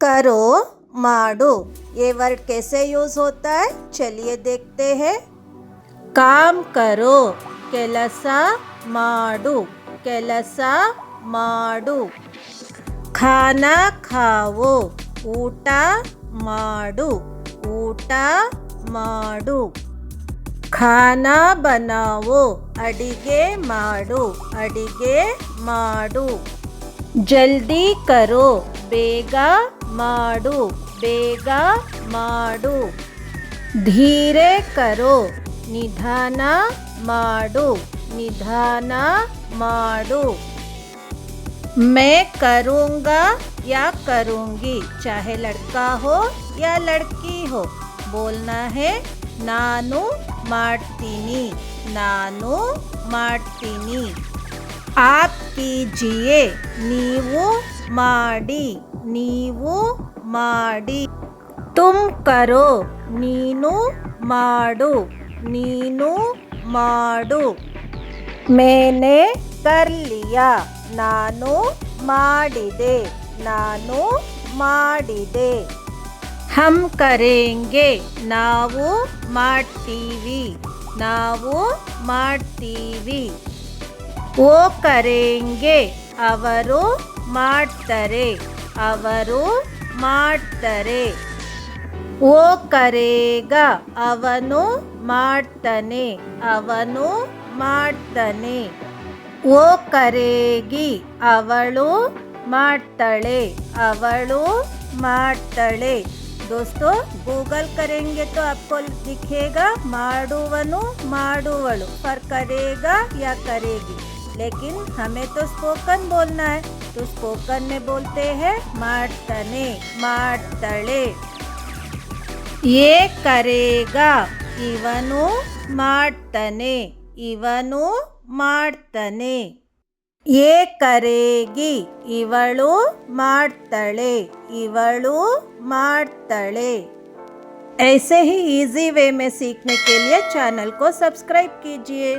करो माडो ये वर्ड कैसे यूज होता है, चलिए देखते हैं। काम करो ಕೆಲಸ ಮಾಡು ಕೆಲಸ ಮಾಡು। खाना खाओ ಊಟ ಮಾಡು ಊಟ ಮಾಡು। खाना बनाओ ಅಡಿಗೆ ಮಾಡು ಅಡಿಗೆ ಮಾಡು। ಜಲ್ದಿ ಕರೋ ಬೇಗ ಮಾಡು ಬೇಗ ಮಾಡು। ಧೀರೆ ಕರೋ ನಿಧಾನ ಮಾಡು ನಿಧಾನ ಮಾಡು। मैं करूँगा या करूँगी, चाहे लड़का हो या लड़की हो, बोलना है ನಾನು ಮಾಡ್ತೀನಿ ನಾನು ಮಾಡ್ತೀನಿ। आप कीजिए ನೀವು ಮಾಡಿ ನೀವು ಮಾಡಿ। तुम करो ನೀನು ಮಾಡು ನೀನು ಮಾಡು। मैंने कर लिया ನಾನು ಮಾಡಿದೆ ನಾನು ಮಾಡಿದೆ। हम करेंगे ನಾವು ಮಾಡ್ತೀವಿ ನಾವು ಮಾಡ್ತೀವಿ। वो करेंगे ಅವರು ಮಾಡ್ತಾರೆ ಅವರು ಮಾಡ್ತಾರೆ। वो करेगा ಅವನು ಮಾಡ್ತಾನೆ ಅವನು ಮಾಡ್ತಾನೆ। वो करेगी ಅವಳು ಮಾಡ್ತಾಳೆ ಅವಳು ಮಾಡ್ತಾಳೆ। दोस्तों गूगल करेंगे तो आपको दिखेगा ಮಾಡುವನು ಮಾಡುವಳು, पर करेगा या करेगी, लेकिन हमें तो स्पोकन बोलना है, तो स्पोकन में बोलते हैं ಮಾಡ್ತಾನೆ ಮಾಡ್ತಾಳೆ। ये करेगा ಇವನು ಮಾಡ್ತಾನೆ ಇವನು ಮಾಡ್ತಾನೆ। ये करेगी ಇವಳು ಮಾಡ್ತಾಳೆ ಇವಳು ಮಾಡ್ತಾಳೆ। ऐसे ही इजी वे में सीखने के लिए चैनल को सब्सक्राइब कीजिए।